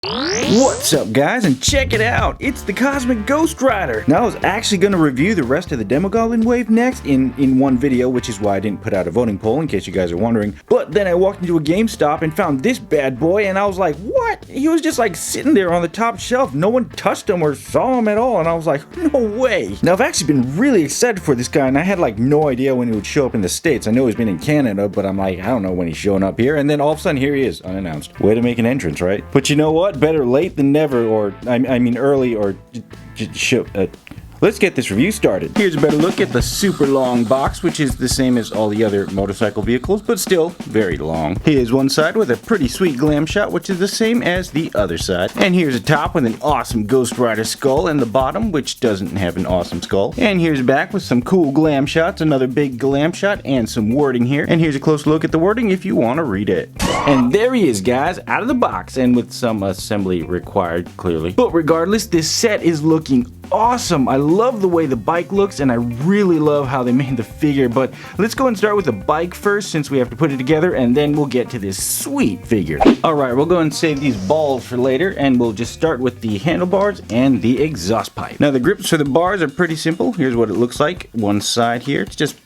What's up guys, and check it out, it's the Cosmic Ghost Rider. Now I was actually going to review the rest of the Demo Goblin wave next in one video, which is why I didn't put out a voting poll in case you guys are wondering. But then I walked into a GameStop and found this bad boy and I was like, what? He was just like sitting there on the top shelf, no one touched him or saw him at all, and I was like, no way. Now I've actually been really excited for this guy, and I had like no idea when he would show up in the States. I know he's been in Canada, but I'm like, I don't know when he's showing up here, and then all of a sudden here he is, unannounced. Way to make an entrance, right? But you know what? Better late than never, or I mean early, or let's get this review started. Here's a better look at the super long box, which is the same as all the other motorcycle vehicles, but still very long. Here's one side with a pretty sweet glam shot, which is the same as the other side. And here's a top with an awesome Ghost Rider skull, and the bottom, which doesn't have an awesome skull. And here's back with some cool glam shots, another big glam shot, and some wording here. And here's a close look at the wording if you want to read it. And there he is, guys, out of the box, and with some assembly required, clearly. But regardless, this set is looking awesome. I love the way the bike looks, and I really love how they made the figure. But let's go and start with the bike first, since we have to put it together, and then we'll get to this sweet figure. Alright, we'll go and save these balls for later, and we'll just start with the handlebars and the exhaust pipe. Now the grips for the bars are pretty simple. Here's what it looks like. One side here, it's just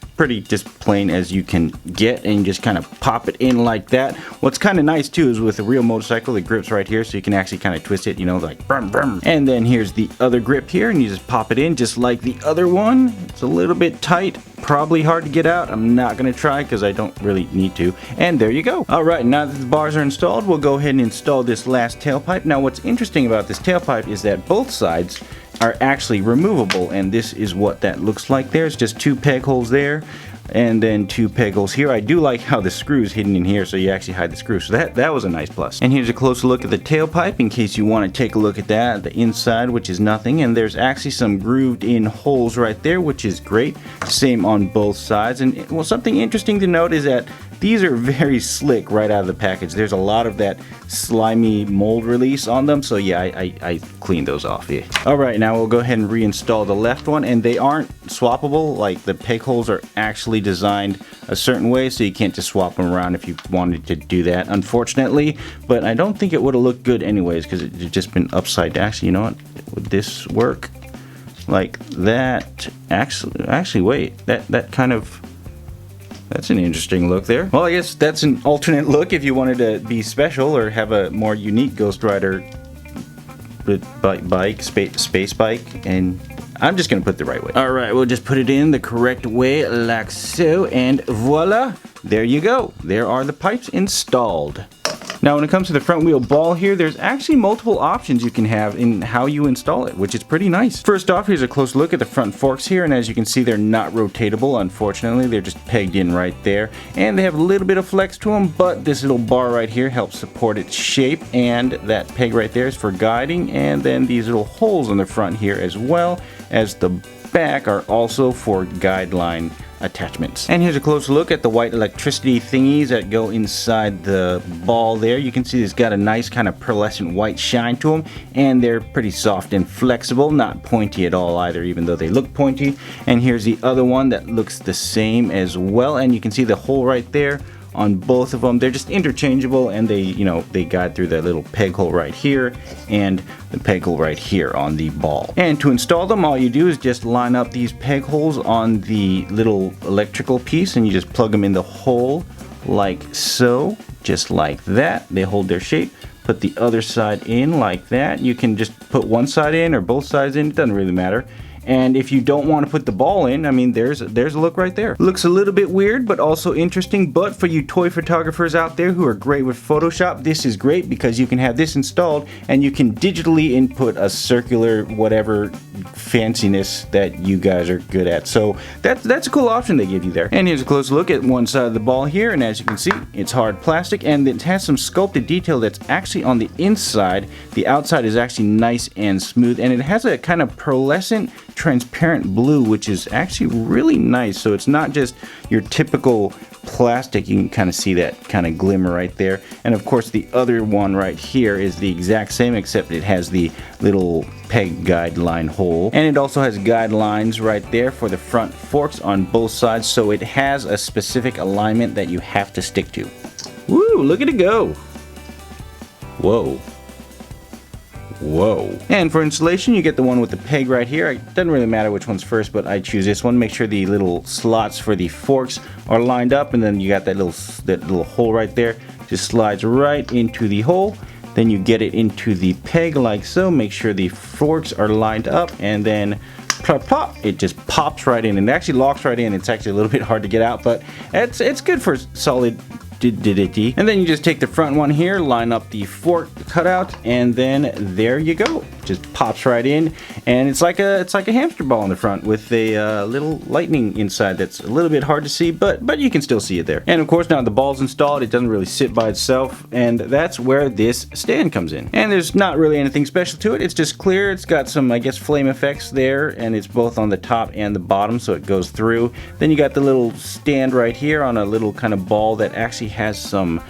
plain as you can get, and you just kind of pop it in like that. What's kind of nice too is with a real motorcycle, the grip's right here, so you can actually kind of twist it, you know, like brum brum. And then here's the other grip here, and you just pop it in just like the other one. It's a little bit tight, probably hard to get out. I'm not gonna try because I don't really need to. And there you go. Alright, now that the bars are installed, we'll go ahead and install this last tailpipe. Now what's interesting about this tailpipe is that both sides are actually removable, and this is what that looks like. There's just two peg holes there, and then two peg holes here. I do like how the screw is hidden in here, so you actually hide the screw, so that was a nice plus. And here's a closer look at the tailpipe in case you want to take a look at that. The inside, which is nothing, and there's actually some grooved in holes right there, which is great. Same on both sides. And well, something interesting to note is that these are very slick right out of the package. There's a lot of that slimy mold release on them, so yeah, I cleaned those off here. Alright, now we'll go ahead and reinstall the left one, and they aren't swappable. Like, the peg holes are actually designed a certain way, so you can't just swap them around if you wanted to do that, unfortunately. But I don't think it would have looked good anyways, because it's just been upside down. Actually, you know what? Would this work? Like that? Actually, wait. That kind of... That's an interesting look there. Well, I guess that's an alternate look if you wanted to be special or have a more unique Ghost Rider bike, space bike, and I'm just gonna put it the right way. Alright, we'll just put it in the correct way, like so, and voila! There you go. There are the pipes installed. Now when it comes to the front wheel ball here, there's actually multiple options you can have in how you install it, which is pretty nice. First off, here's a close look at the front forks here, and as you can see, they're not rotatable, unfortunately. They're just pegged in right there, and they have a little bit of flex to them, but this little bar right here helps support its shape, and that peg right there is for guiding, and then these little holes in the front here as well as the back are also for guideline attachments. And here's a closer look at the white electricity thingies that go inside the ball there. You can see it's got a nice kind of pearlescent white shine to them, and they're pretty soft and flexible, not pointy at all either, even though they look pointy. And here's the other one that looks the same as well, and you can see the hole right there on both of them. They're just interchangeable, and they, you know, they guide through that little peg hole right here and the peg hole right here on the ball. And to install them, all you do is just line up these peg holes on the little electrical piece, and you just plug them in the hole like so, just like that. They hold their shape. Put the other side in like that. You can just put one side in or both sides in, it doesn't really matter. And if you don't want to put the ball in, I mean, there's a look right there. Looks a little bit weird, but also interesting. But for you toy photographers out there who are great with Photoshop, this is great because you can have this installed and you can digitally input a circular whatever fanciness that you guys are good at. So that's a cool option they give you there. And here's a close look at one side of the ball here, and as you can see, it's hard plastic, and it has some sculpted detail that's actually on the inside. The outside is actually nice and smooth, and it has a kind of pearlescent transparent blue, which is actually really nice. So it's not just your typical plastic. You can kind of see that kind of glimmer right there. And of course the other one right here is the exact same, except it has the little peg guideline hole, and it also has guidelines right there for the front forks on both sides, so it has a specific alignment that you have to stick to. Woo, look at it go. Whoa. Whoa. And for installation, you get the one with the peg right here. It doesn't really matter which one's first, but I choose this one. Make sure the little slots for the forks are lined up, and then you got that little hole right there. Just slides right into the hole. Then you get it into the peg like so. Make sure the forks are lined up, and then plop, plop, it just pops right in, and it actually locks right in. It's actually a little bit hard to get out, but it's good for solid. And then you just take the front one here, line up the fork cutout, and then there you go. Just pops right in, and it's like a hamster ball in the front with a little lightning inside that's a little bit hard to see, but you can still see it there. And of course, now the ball's installed, it doesn't really sit by itself, and that's where this stand comes in. And there's not really anything special to it. It's just clear. It's got some, I guess, flame effects there, and it's both on the top and the bottom, so it goes through. Then you got the little stand right here on a little kind of ball that actually has some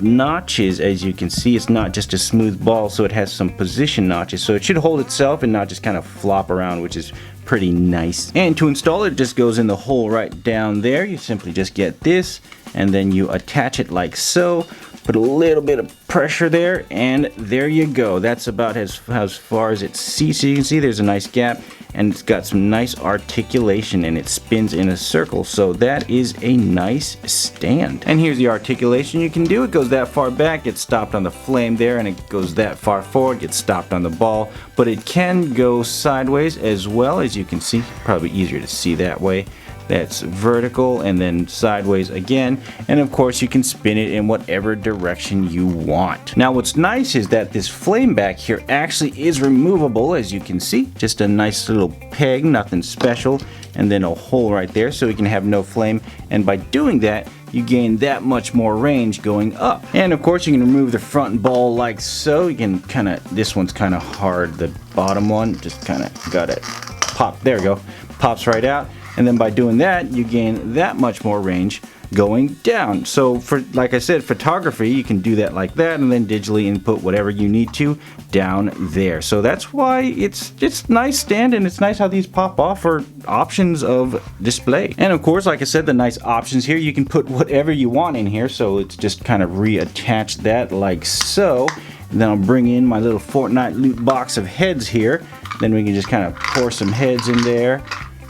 notches. As you can see, it's not just a smooth ball, so it has some position notches, so it should hold itself and not just kind of flop around, which is pretty nice. And to install it, it just goes in the hole right down there. You simply just get this, and then you attach it like so. Put a little bit of pressure there, and there you go. That's about as far as it seats. So you can see there's a nice gap, and it's got some nice articulation, and it spins in a circle. So that is a nice stand. And here's the articulation you can do. It goes that far back, gets stopped on the flame there, and it goes that far forward, gets stopped on the ball. But it can go sideways as well, as you can see. Probably easier to see that way. That's vertical, and then sideways again, and of course you can spin it in whatever direction you want. Now what's nice is that this flame back here actually is removable, as you can see. Just a nice little peg, nothing special, and then a hole right there so you can have no flame, and by doing that you gain that much more range going up. And of course you can remove the front ball like so. You can kind of, this one's kind of hard, the bottom one, just kind of got it pop, there we go, pops right out. And then by doing that, you gain that much more range going down. So for, like I said, photography, you can do that like that, and then digitally input whatever you need to down there. So that's why it's nice stand, and it's nice how these pop off for options of display. And of course, like I said, the nice options here, you can put whatever you want in here. So it's just kind of reattach that like so. And then I'll bring in my little Fortnite loot box of heads here. Then we can just kind of pour some heads in there.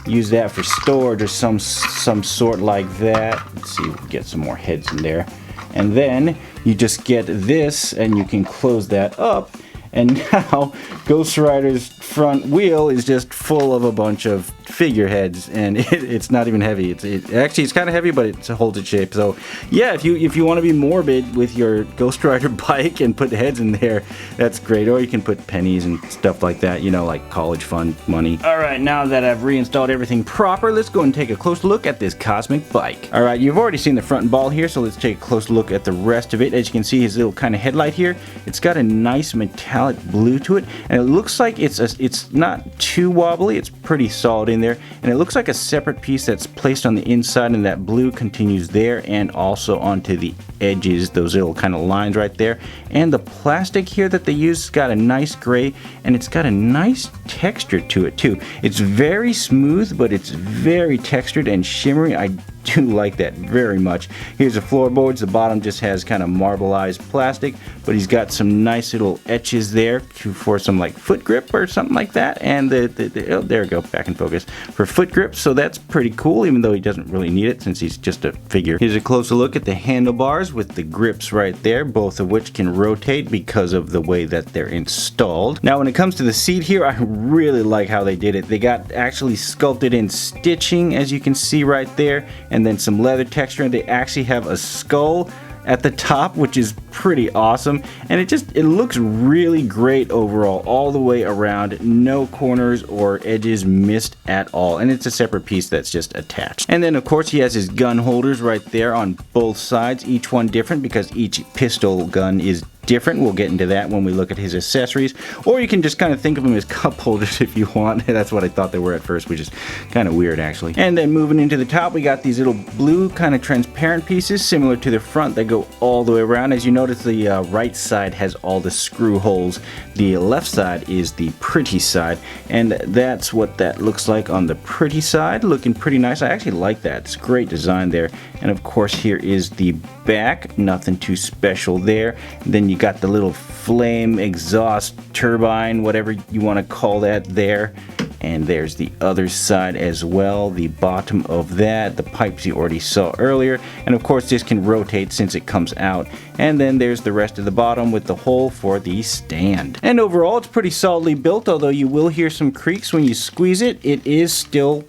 Use that for storage or some sort like that. Let's see, we'll get some more heads in there. And then you just get this, and you can close that up. And now Ghost Rider's front wheel is just full of a bunch of figureheads, and it's not even heavy. Actually it's kind of heavy, but it holds its shape. So yeah, if you want to be morbid with your Ghost Rider bike and put heads in there, that's great. Or you can put pennies and stuff like that, you know, like college fund money. Alright, now that I've reinstalled everything proper, let's go and take a close look at this cosmic bike. Alright, you've already seen the front ball here, so let's take a close look at the rest of it. As you can see, his little kind of headlight here, it's got a nice metallic blue to it, and it looks like it's not too wobbly. It's pretty solid in there, and it looks like a separate piece that's placed on the inside, and that blue continues there and also onto the edges, those little kind of lines right there. And the plastic here that they use has got a nice gray, and it's got a nice texture to it too. It's very smooth, but it's very textured and shimmery. I do like that very much. Here's the floorboards. The bottom just has kind of marbleized plastic, but he's got some nice little etches there for some like foot grip or something like that. And oh, there we go, back in focus, for foot grip. So that's pretty cool, even though he doesn't really need it since he's just a figure. Here's a closer look at the handlebars with the grips right there, both of which can rotate because of the way that they're installed. Now when it comes to the seat here, I really like how they did it. They got actually sculpted in stitching, as you can see right there, and then some leather texture, and they actually have a skull at the top, which is pretty awesome, and it looks really great overall all the way around. No corners or edges missed at all, and it's a separate piece that's just attached. And then of course he has his gun holders right there on both sides, each one different because each pistol gun is different. We'll get into that when we look at his accessories, or you can just kind of think of them as cup holders if you want. That's what I thought they were at first, which is kind of weird actually. And then moving into the top, we got these little blue kind of transparent pieces similar to the front that go all the way around. As you notice, the right side has all the screw holes. The left side is the pretty side, and that's what that looks like on the pretty side. Looking pretty nice. I actually like that. It's great design there. And of course here is the back. Nothing too special there. And then you You got the little flame exhaust turbine, whatever you want to call that there. And there's the other side as well, the bottom of that, the pipes you already saw earlier. And of course this can rotate since it comes out. And then there's the rest of the bottom with the hole for the stand. And overall it's pretty solidly built, although you will hear some creaks when you squeeze it. It is still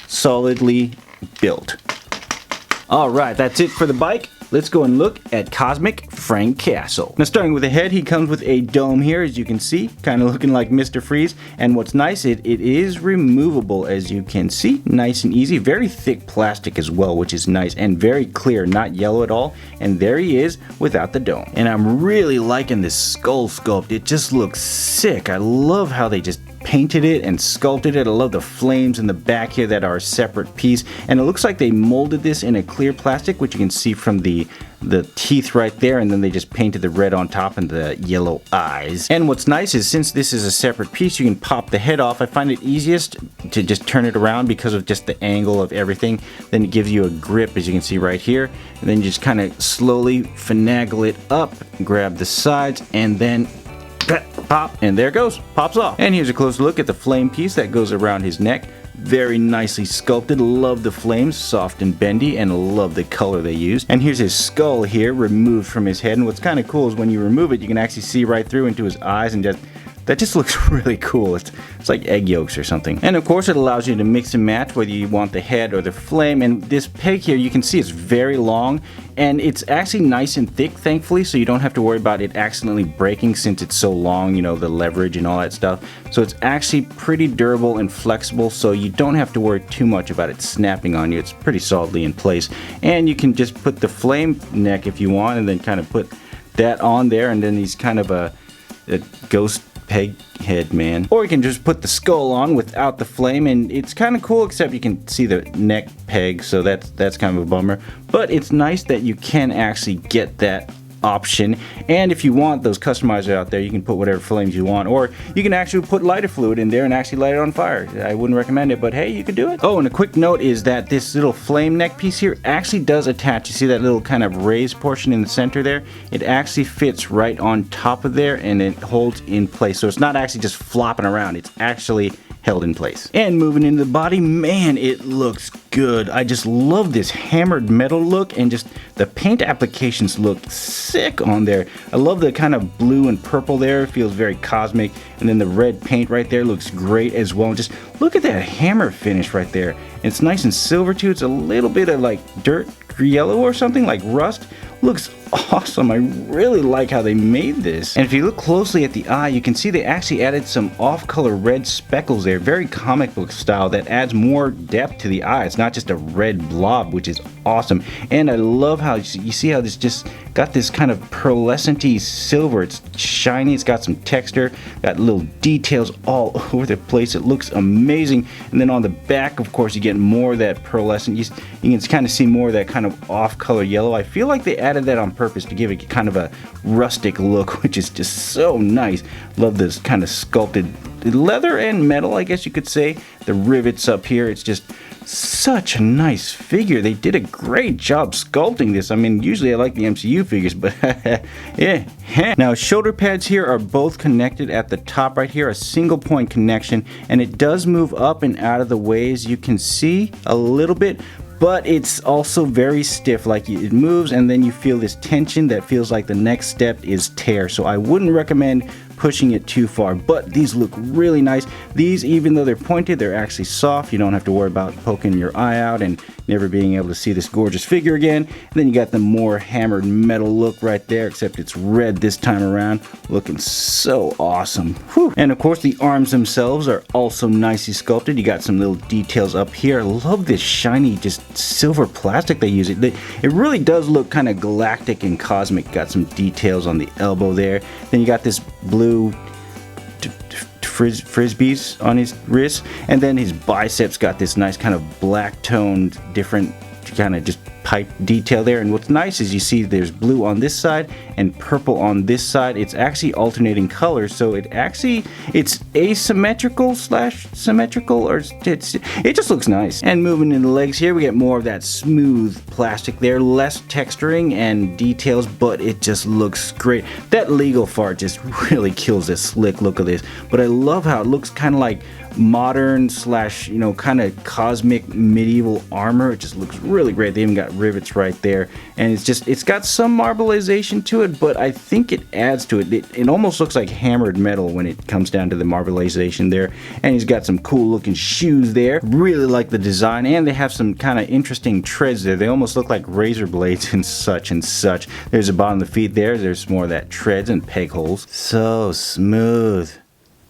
solidly built. Alright, that's it for the bike. Let's go and look at Cosmic Frank Castle. Now starting with the head, he comes with a dome here, as you can see, kind of looking like Mr. Freeze. And what's nice, it is removable, as you can see, nice and easy. Very thick plastic as well, which is nice, and very clear, not yellow at all. And there he is without the dome. And I'm really liking this skull sculpt. It just looks sick. I love how they just painted it and sculpted it. I love the flames in the back here that are a separate piece, and it looks like they molded this in a clear plastic, which you can see from the teeth right there, and then they just painted the red on top and the yellow eyes. And what's nice is since this is a separate piece, you can pop the head off. I find it easiest to just turn it around because of just the angle of everything. Then it gives you a grip, as you can see right here, and then you just kind of slowly finagle it up, grab the sides, and then pop, and there it goes, pops off. And here's a close look at the flame piece that goes around his neck. Very nicely sculpted. Love the flames, soft and bendy, and love the color they used. And here's his skull here, removed from his head. And what's kind of cool is when you remove it, you can actually see right through into his eyes, and that just looks really cool. It's like egg yolks or something. And of course it allows you to mix and match whether you want the head or the flame. And this peg here, you can see it's very long, and it's actually nice and thick, thankfully, so you don't have to worry about it accidentally breaking since it's so long, you know, the leverage and all that stuff. So it's actually pretty durable and flexible, so you don't have to worry too much about it snapping on you. It's pretty solidly in place. And you can just put the flame neck if you want, and then kind of put that on there, and then he's kind of a ghost peg head man. Or you can just put the skull on without the flame, and it's kind of cool, except you can see the neck peg, so that's kind of a bummer. But it's nice that you can actually get that option. And if you want those customizers out there, you can put whatever flames you want, or you can actually put lighter fluid in there and actually light it on fire. I wouldn't recommend it, but hey, you could do it. Oh, and a quick note is that this little flame neck piece here actually does attach. You see that little kind of raised portion in the center there? It actually fits right on top of there, and it holds in place. So it's not actually just flopping around. It's actually held in place. And moving into the body, man, it looks good. I just love this hammered metal look, and just the paint applications look sick on there. I love the kind of blue and purple there. It feels very cosmic. And then the red paint right there looks great as well. Just look at that hammer finish right there. And it's nice and silver too. It's a little bit of like dirt yellow or something, like rust. Looks awesome. I really like how they made this. And if you look closely at the eye, you can see they actually added some off-color red speckles there, very comic book style, that adds more depth to the eye. It's not just a red blob, which is awesome. And I love how you see how this just got this kind of pearlescent-y silver. It's shiny, it's got some texture, got little details all over the place. It looks amazing. And then on the back, of course, you get more of that pearlescent. You can kind of see more of that kind of off-color yellow. I feel like they added that on purpose to give it kind of a rustic look, which is just so nice. Love this kind of sculpted leather and metal, I guess you could say. The rivets up here, it's just such a nice figure. They did a great job sculpting this. I mean, usually I like the MCU figures, but yeah. Now, shoulder pads here are both connected at the top right here, a single point connection, and it does move up and out of the way, as you can see a little bit. But it's also very stiff, like it moves and then you feel this tension that feels like the next step is tear. So I wouldn't recommend pushing it too far, but these look really nice. These, even though they're pointed, they're actually soft. You don't have to worry about poking your eye out and never being able to see this gorgeous figure again. And then you got the more hammered metal look right there, except it's red this time around, looking so awesome. Whew. And of course the arms themselves are also nicely sculpted. You got some little details up here. I love this shiny, just silver plastic they use. It really does look kind of galactic and cosmic. Got some details on the elbow there. Then you got this blue frisbees on his wrist, and then his biceps got this nice kind of black toned different kind of just pipe detail there. And what's nice is you see there's blue on this side and purple on this side. It's actually alternating colors, so it's asymmetrical slash symmetrical, or it just looks nice. And moving in the legs here, we get more of that smooth plastic there, less texturing and details, but it just looks great. That legal fart just really kills the slick look of this, but I love how it looks kind of like modern slash, you know, kind of cosmic medieval armor. It just looks really great. They even got rivets right there, and it's got some marbleization to it, but I think it adds to it. It almost looks like hammered metal when it comes down to the marbleization there. And he's got some cool looking shoes there. Really like the design, and they have some kind of interesting treads there. They almost look like razor blades and such and such. There's the bottom of the feet there. There's more of that treads and peg holes. So smooth.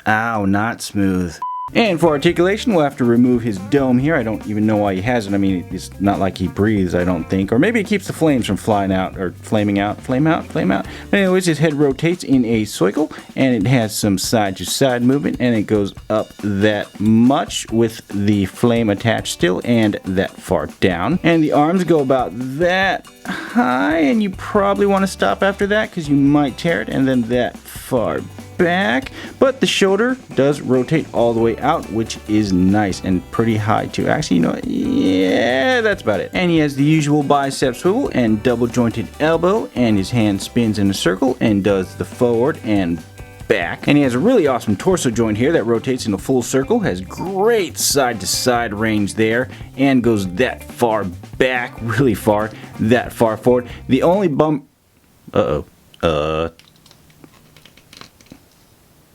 Ow, not smooth. And for articulation, we'll have to remove his dome here. I don't even know why he has it. I mean, it's not like he breathes, I don't think. Or maybe it keeps the flames from flying out, or flaming out, flame out. But anyways, his head rotates in a circle, and it has some side-to-side movement, and it goes up that much with the flame attached still, and that far down. And the arms go about that high, and you probably want to stop after that because you might tear it, and then that far back, but the shoulder does rotate all the way out, which is nice and pretty high too. Actually, you know, yeah, that's about it. And he has the usual bicep swivel and double jointed elbow, and his hand spins in a circle and does the forward and back. And he has a really awesome torso joint here that rotates in a full circle, has great side to side range there, and goes that far back, really far, that far forward. The only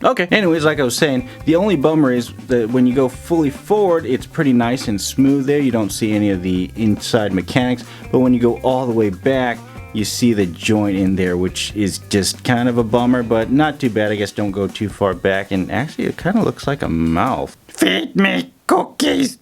Okay, anyways, like I was saying, the only bummer is that when you go fully forward, it's pretty nice and smooth there. You don't see any of the inside mechanics, but when you go all the way back, you see the joint in there, which is just kind of a bummer, but not too bad. I guess don't go too far back, and actually it kind of looks like a mouth. Feed me cookies!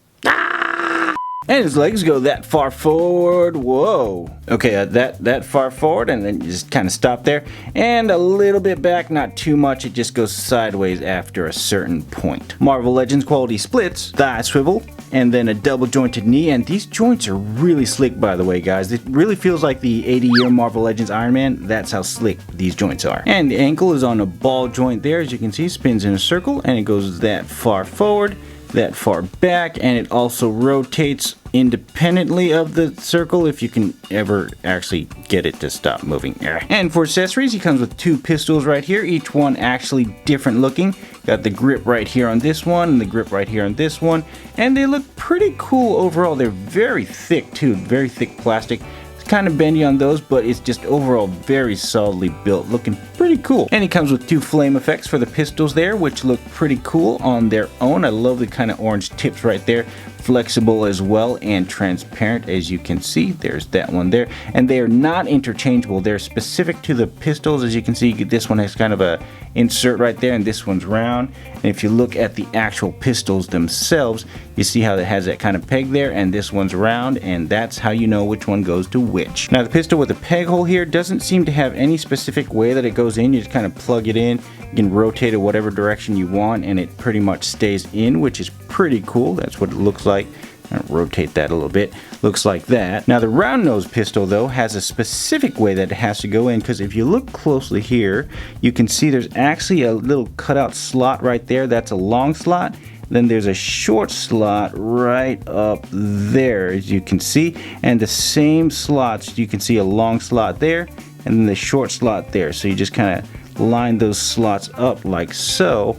And his legs go that far forward. Whoa. Okay, that far forward, and then you just kind of stop there. And a little bit back, not too much. It just goes sideways after a certain point. Marvel Legends quality splits, thigh swivel, and then a double jointed knee. And these joints are really slick, by the way, guys. It really feels like the 80-year Marvel Legends Iron Man. That's how slick these joints are. And the ankle is on a ball joint there, as you can see, spins in a circle, and it goes that far forward, that far back, and it also rotates independently of the circle if you can ever actually get it to stop moving. And for accessories, he comes with two pistols right here, each one actually different looking. Got the grip right here on this one and the grip right here on this one, and they look pretty cool overall. They're very thick too, very thick plastic. Kind of bendy on those, but it's just overall very solidly built, looking pretty cool. And it comes with two flame effects for the pistols there, which look pretty cool on their own. I love the kind of orange tips right there, flexible as well and transparent, as you can see. There's that one there, and they are not interchangeable. They're specific to the pistols. As you can see, this one has kind of a insert right there, and this one's round. And if you look at the actual pistols themselves, you see how it has that kind of peg there, and this one's round, and that's how you know which one goes to which. Now the pistol with the peg hole here doesn't seem to have any specific way that it goes in. You just kind of plug it in. You can rotate it whatever direction you want, and it pretty much stays in, which is pretty cool. That's what it looks like. I'll rotate that a little bit. Looks like that. Now the round nose pistol though has a specific way that it has to go in, because if you look closely here, you can see there's actually a little cutout slot right there. That's a long slot. Then there's a short slot right up there, as you can see, and the same slots, you can see a long slot there and then the short slot there. So you just kind of line those slots up like so,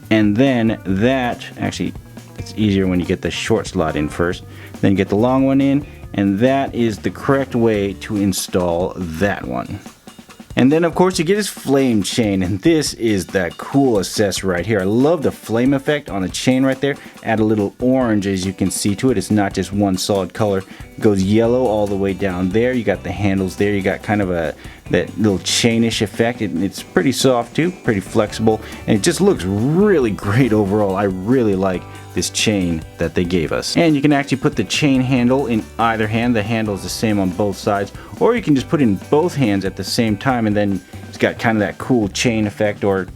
and then that actually, it's easier when you get the short slot in first, then you get the long one in, and that is the correct way to install that one. And then of course you get his flame chain, and this is that cool accessory right here. I love the flame effect on the chain right there. Add a little orange, as you can see, to it. It's not just one solid color. It goes yellow all the way down there. You got the handles there. You got kind of that little chainish effect. It's pretty soft too, pretty flexible, and it just looks really great overall. I really like this chain that they gave us. And you can actually put the chain handle in either hand. The handle is the same on both sides, or you can just put it in both hands at the same time, and then it's got kind of that cool chain effect, or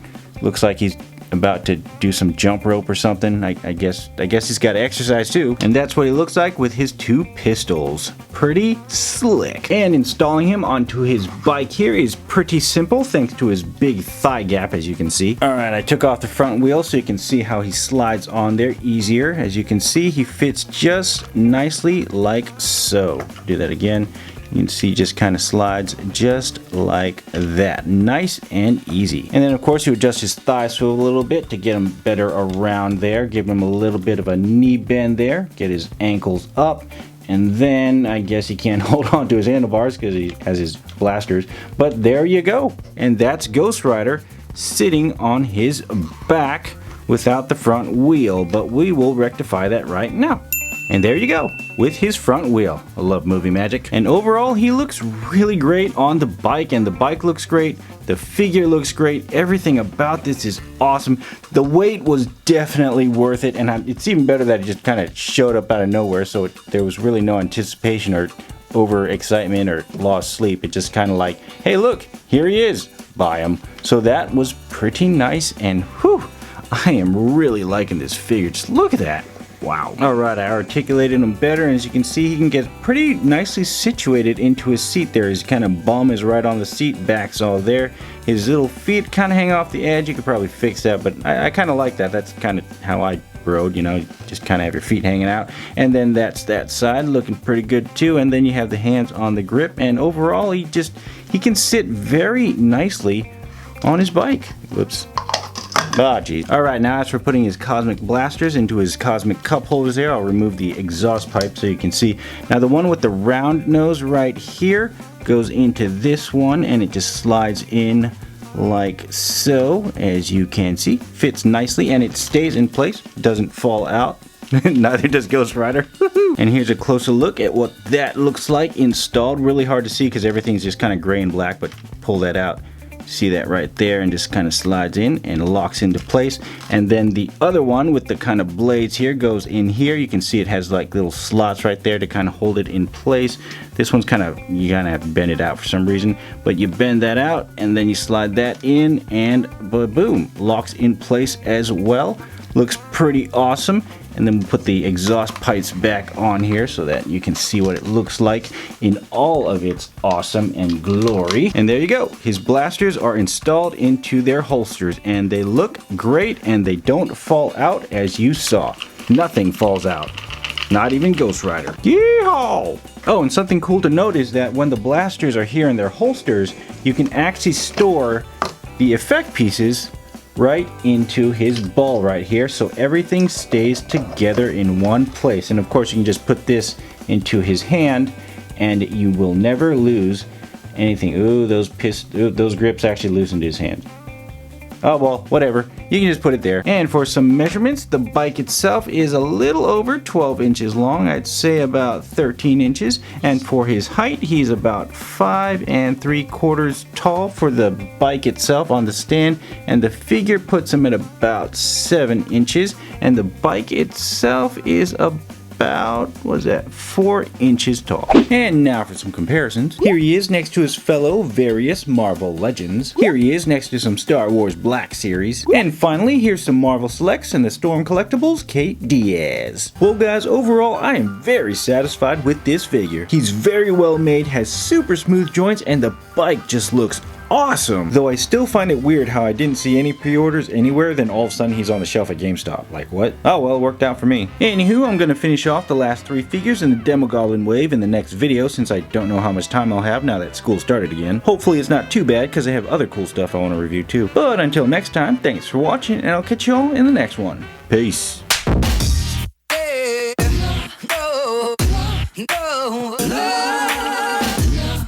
looks like he's about to do some jump rope or something. I guess he's got to exercise too. And that's what he looks like with his 2 pistols. Pretty slick. And installing him onto his bike here is pretty simple thanks to his big thigh gap, as you can see. Alright, I took off the front wheel so you can see how he slides on there easier. As you can see, he fits just nicely like so. Do that again. You can see just kind of slides just like that. Nice and easy. And then of course you adjust his thigh swivel a little bit to get him better around there. Give him a little bit of a knee bend there. Get his ankles up. And then I guess he can't hold on to his handlebars because he has his blasters. But there you go. And that's Ghost Rider sitting on his back without the front wheel. But we will rectify that right now. And there you go, with his front wheel. I love movie magic. And overall, he looks really great on the bike, and the bike looks great. The figure looks great. Everything about this is awesome. The wait was definitely worth it, and it's even better that it just kind of showed up out of nowhere, so there was really no anticipation or overexcitement or lost sleep. It just kind of like, hey look, here he is, buy him. So that was pretty nice, and whew, I am really liking this figure. Just look at that. Wow. Alright, I articulated him better, and as you can see, he can get pretty nicely situated into his seat there. His kind of bum is right on the seat, back's all there. His little feet kind of hang off the edge. You could probably fix that, but I kind of like that. That's kind of how I rode, you know, just kind of have your feet hanging out. And then that's that side, looking pretty good too. And then you have the hands on the grip, and overall, he can sit very nicely on his bike. Whoops. Ah, geez. Alright, now as for putting his cosmic blasters into his cosmic cup holders there, I'll remove the exhaust pipe so you can see. Now the one with the round nose right here goes into this one, and it just slides in like so, as you can see. Fits nicely, and it stays in place, doesn't fall out. Neither does Ghost Rider. And here's a closer look at what that looks like installed. Really hard to see because everything's just kind of gray and black, but pull that out. See that right there, and just kind of slides in and locks into place. And then the other one with the kind of blades here goes in here. You can see it has like little slots right there to kind of hold it in place. This one's kind of, you kind of have to bend it out for some reason, but you bend that out and then you slide that in, and boom, locks in place as well. Looks pretty awesome. And then we'll put the exhaust pipes back on here so that you can see what it looks like in all of its awesome and glory. And there you go. His blasters are installed into their holsters, and they look great, and they don't fall out, as you saw. Nothing falls out. Not even Ghost Rider. Yeehaw! Oh, and something cool to note is that when the blasters are here in their holsters, you can actually store the effect pieces right into his ball right here, so everything stays together in one place. And of course you can just put this into his hand and you will never lose anything. Ooh, those grips actually loosened his hand. Oh well, whatever. You can just put it there. And for some measurements, the bike itself is a little over 12 inches long. I'd say about 13 inches. And for his height, he's about 5 3/4 tall for the bike itself on the stand. And the figure puts him at about 7 inches. And the bike itself is about, what's that, 4 inches tall. And now for some comparisons. Here he is next to his fellow various Marvel Legends. Here he is next to some Star Wars Black Series. And finally, here's some Marvel Selects and the Storm Collectibles Kate Diaz. Well guys, overall I am very satisfied with this figure. He's very well made, has super smooth joints, and the bike just looks awesome. Though I still find it weird how I didn't see any pre-orders anywhere, then all of a sudden he's on the shelf at GameStop. Like what? Oh well, it worked out for me. Anywho, I'm gonna finish off the last 3 figures in the Demogoblin wave in the next video, since I don't know how much time I'll have now that school started again. Hopefully it's not too bad, because I have other cool stuff I want to review too. But until next time, thanks for watching, and I'll catch you all in the next one. Peace.